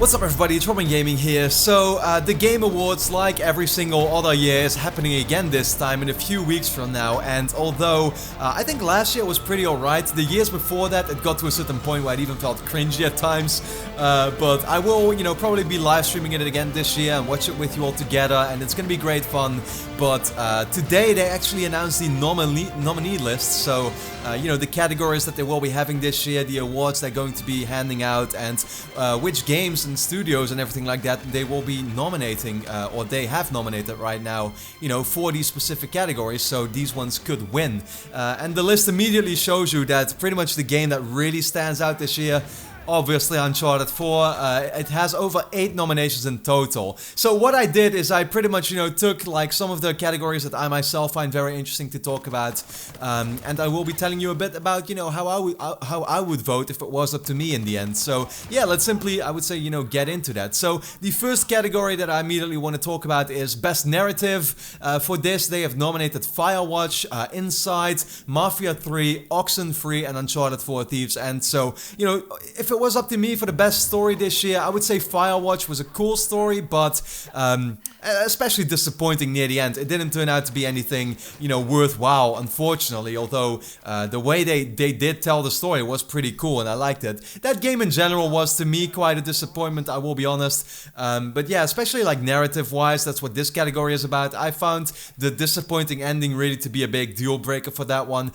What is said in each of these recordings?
What's up everybody, it's Robin Gaming here. So, the Game Awards, like every single other year, is happening again this time in a few weeks from now. And although I think last year was pretty alright, the years before that it got to a certain point where it even felt cringy at times. But I will, probably be live streaming it again this year and watch it with you all together, and it's gonna be great fun. But today they actually announced the nominee list, so the categories that they will be having this year, the awards they're going to be handing out, and which games and studios and everything like that they will be nominating, or they have nominated right now, for these specific categories, so these ones could win. And the list immediately shows you that pretty much the game that really stands out this year, obviously Uncharted 4, it has over 8 nominations in total. So what I did is I pretty much, took like some of the categories that I myself find very interesting to talk about, and I will be telling you a bit about, how I would vote if it was up to me in the end. So yeah, let's simply, I would say, get into that. So the first category that I immediately want to talk about is Best Narrative. For this, they have nominated Firewatch, Inside, Mafia 3, Oxenfree, and Uncharted 4 Thieves. And so, if it was up to me for the best story this year, I would say Firewatch was a cool story, but especially disappointing near the end. It didn't turn out to be anything, worthwhile, unfortunately, although the way they did tell the story was pretty cool and I liked it. That game in general was, to me, quite a disappointment, I will be honest. But yeah, especially like narrative-wise, that's what this category is about. I found the disappointing ending really to be a big deal breaker for that one.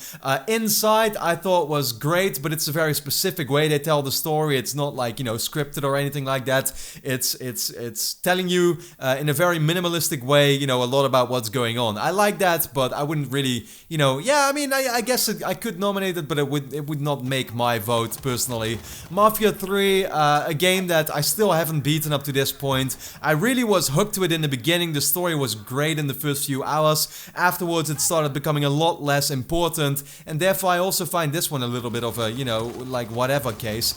Inside, I thought was great, but it's a very specific way they tell the story. It's not like, scripted or anything like that. It's telling you in a very minimalistic way, a lot about what's going on. I like that, but I wouldn't really, I guess I could nominate it, but it would not make my vote personally. Mafia 3, a game that I still haven't beaten up to this point. I really was hooked to it in the beginning. The story was great in the first few hours. Afterwards, it started becoming a lot less important, and therefore I also find this one a little bit of a, like whatever case.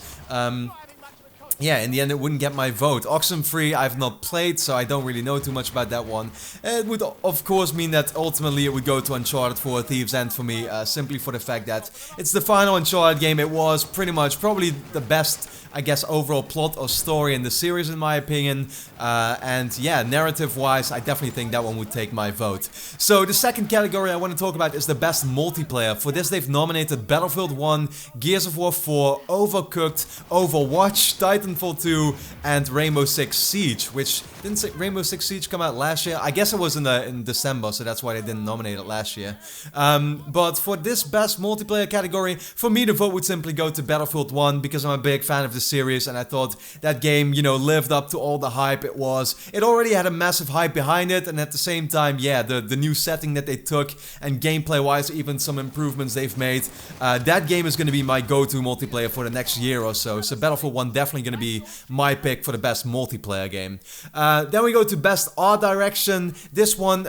Yeah, in the end it wouldn't get my vote. Oxenfree I've not played, so I don't really know too much about that one. It would of course mean that ultimately it would go to Uncharted 4 Thieves End for me, simply for the fact that it's the final Uncharted game. It was pretty much probably the best, I guess, overall plot or story in the series in my opinion. And yeah, narrative wise, I definitely think that one would take my vote. So the second category I want to talk about is the best multiplayer. For this they've nominated Battlefield 1, Gears of War 4, Overcooked, Overwatch, Titanfall 2, and Rainbow Six Siege, which didn't Rainbow Six Siege come out last year? I guess it was in December, so that's why they didn't nominate it last year. But for this best multiplayer category, for me the vote would simply go to Battlefield 1 because I'm a big fan of the series and I thought that game, lived up to all the hype it was. It already had a massive hype behind it, and at the same time, yeah, the new setting that they took and gameplay wise, even some improvements they've made, that game is going to be my go-to multiplayer for the next year or so. So Battlefield 1 definitely going to be my pick for the best multiplayer game. Then we go to best art direction. This one,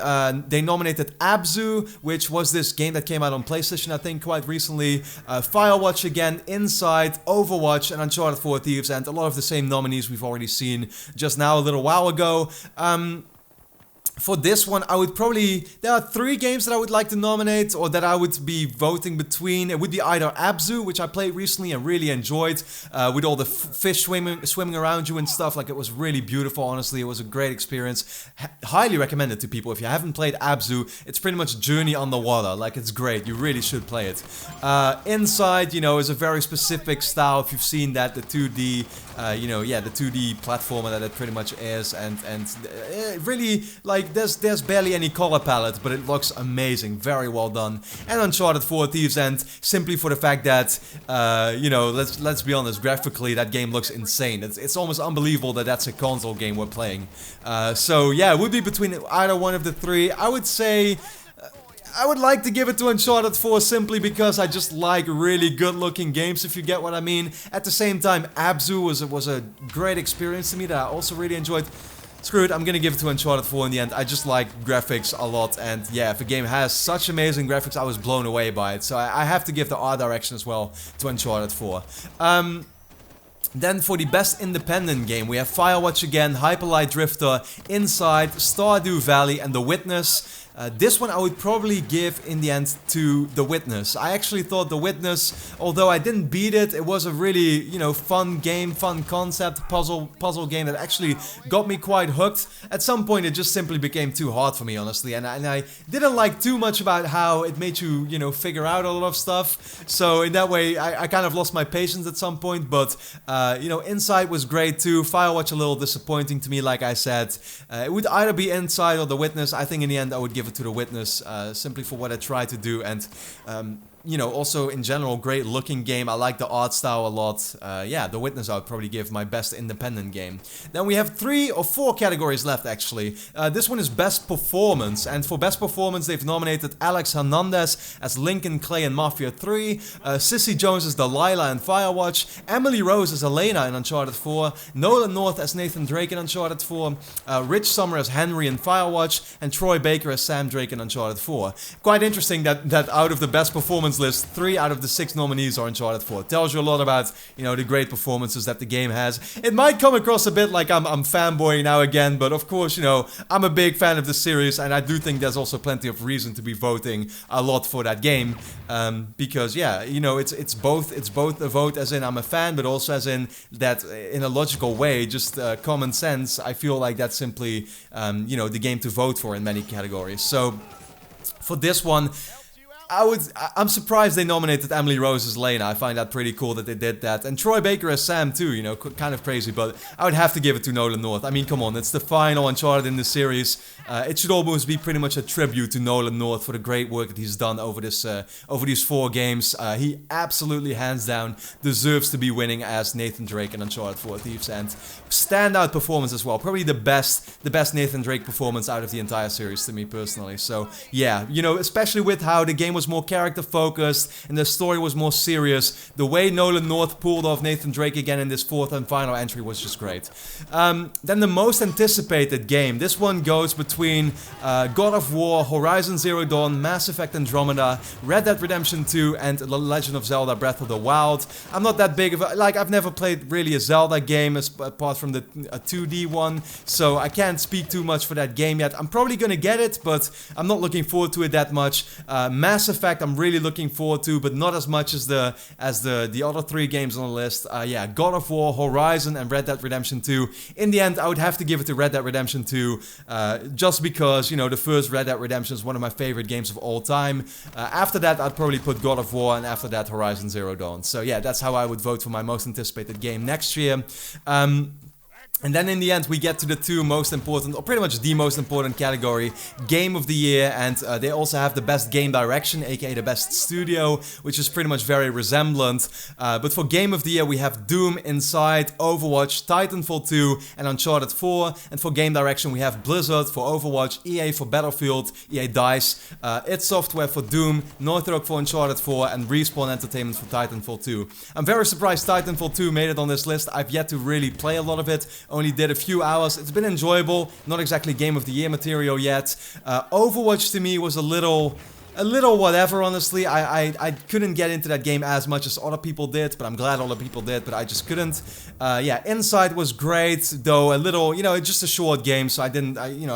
they nominated Abzu, which was this game that came out on PlayStation I think quite recently. Firewatch again, Inside, Overwatch, and Uncharted 4 Thieves, and a lot of the same nominees we've already seen just now a little while ago. For this one, I would probably... There are 3 games that I would like to nominate, or that I would be voting between. It would be either Abzu, which I played recently and really enjoyed, with all the fish swimming around you and stuff. Like, it was really beautiful, honestly. It was a great experience. Highly recommend it to people. If you haven't played Abzu, it's pretty much Journey underwater. Like, it's great. You really should play it. Inside, is a very specific style. If you've seen that, the 2D, the 2D platformer that it pretty much is, and really, like, there's barely any color palette, but it looks amazing, very well done. And Uncharted 4 Thieves End, simply for the fact that, let's be honest, graphically that game looks insane. It's almost unbelievable that that's a console game we're playing. So yeah, it would be between either one of the 3. I would say... I would like to give it to Uncharted 4 simply because I just like really good looking games, if you get what I mean. At the same time, Abzu was a great experience to me that I also really enjoyed. Screw it, I'm gonna give it to Uncharted 4 in the end. I just like graphics a lot, and yeah, if a game has such amazing graphics, I was blown away by it. So I have to give the art direction as well to Uncharted 4. Then for the best independent game, we have Firewatch again, Hyper Light Drifter, Inside, Stardew Valley, and The Witness. This one I would probably give in the end to The Witness. I actually thought The Witness, although I didn't beat it, it was a really, you know, fun game, fun concept, puzzle game that actually got me quite hooked. At some point it just simply became too hard for me, honestly, and I didn't like too much about how it made you, you know, figure out a lot of stuff. So in that way I kind of lost my patience at some point, but you know, Inside was great too. Firewatch a little disappointing to me, like I said. It would either be Inside or The Witness. I think in the end I would give it to The Witness, simply for what I tried to do, and you know, also in general, great looking game. I like the art style a lot. Yeah, The Witness I would probably give my best independent game. Then we have 3 or 4 categories left, actually. This one is Best Performance, and for Best Performance they've nominated Alex Hernandez as Lincoln Clay in Mafia 3, Sissy Jones as Delilah in Firewatch, Emily Rose as Elena in Uncharted 4, Nolan North as Nathan Drake in Uncharted 4, Rich Sommer as Henry in Firewatch, and Troy Baker as Sam Drake in Uncharted 4. Quite interesting that out of the Best Performance list, 3 out of the 6 nominees are Uncharted 4. Tells you a lot about, you know, the great performances that the game has. It might come across a bit like I'm fanboying now again, but of course, you know, I'm a big fan of the series, and I do think there's also plenty of reason to be voting a lot for that game, because yeah, you know, it's both a vote as in I'm a fan, but also as in that in a logical way, just common sense. I feel like that's simply you know, the game to vote for in many categories. So for this one, I'm surprised they nominated Emily Rose as Lena. I find that pretty cool that they did that. And Troy Baker as Sam too, you know, kind of crazy, but I would have to give it to Nolan North. I mean, come on, it's the final Uncharted in the series. It should almost be pretty much a tribute to Nolan North for the great work that he's done over these 4 games. He absolutely, hands down, deserves to be winning as Nathan Drake in Uncharted 4 Thieves' End. Standout performance as well. Probably the best Nathan Drake performance out of the entire series to me personally. So yeah, you know, especially with how the game was more character focused and the story was more serious, the way Nolan North pulled off Nathan Drake again in this 4th and final entry was just great. Then the most anticipated game. This one goes between God of War, Horizon Zero Dawn, Mass Effect Andromeda, Red Dead Redemption 2, and The Legend of Zelda Breath of the Wild. I'm not that big of a, like, I've never played really a Zelda game apart from a 2D one, so I can't speak too much for that game yet. I'm probably gonna get it, but I'm not looking forward to it that much. Mass Effect I'm really looking forward to, but not as much as the other 3 games on the list. Yeah, God of War, Horizon, and Red Dead Redemption 2. In the end, I would have to give it to Red Dead Redemption 2, just because, you know, the first Red Dead Redemption is one of my favorite games of all time. After that, I'd probably put God of War, and after that, Horizon Zero Dawn. So yeah, that's how I would vote for my most anticipated game next year. And then in the end we get to the 2 most important, or pretty much the most important category, Game of the Year, and they also have the Best Game Direction, aka the Best Studio, which is pretty much very resemblant. But for Game of the Year we have Doom, Inside, Overwatch, Titanfall 2, and Uncharted 4. And for Game Direction we have Blizzard for Overwatch, EA for Battlefield, EA DICE, id Software for Doom, Naughty Dog for Uncharted 4, and Respawn Entertainment for Titanfall 2. I'm very surprised Titanfall 2 made it on this list. I've yet to really play a lot of it. Only did a few hours. It's been enjoyable. Not exactly Game of the Year material yet. Overwatch to me was a little whatever, honestly. I couldn't get into that game as much as other people did, but I'm glad other people did, but I just couldn't. Yeah, Inside was great, though a little, you know, it's just a short game, so I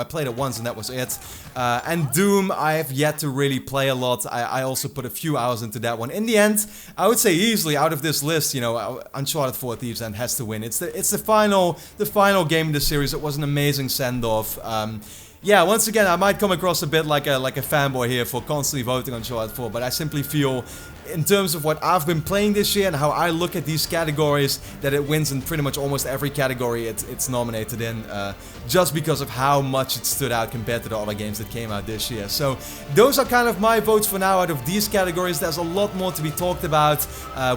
played it once and that was it. And Doom, I have yet to really play a lot. I also put a few hours into that one. In the end, I would say easily out of this list, you know, Uncharted 4 Thieves' End has to win. It's the final game in the series. It was an amazing send-off. Yeah, once again, I might come across a bit like a fanboy here for constantly voting on Uncharted 4, but I simply feel, in terms of what I've been playing this year and how I look at these categories, that it wins in pretty much almost every category it's nominated in, just because of how much it stood out compared to the other games that came out this year. So those are kind of my votes for now out of these categories. There's a lot more to be talked about,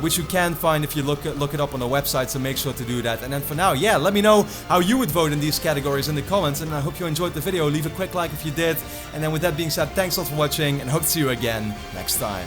which you can find if you look it up on the website, so make sure to do that. And then for now, yeah, let me know how you would vote in these categories in the comments, and I hope you enjoyed the video. Leave a quick like if you did, and then with that being said, thanks a lot for watching, and hope to see you again next time.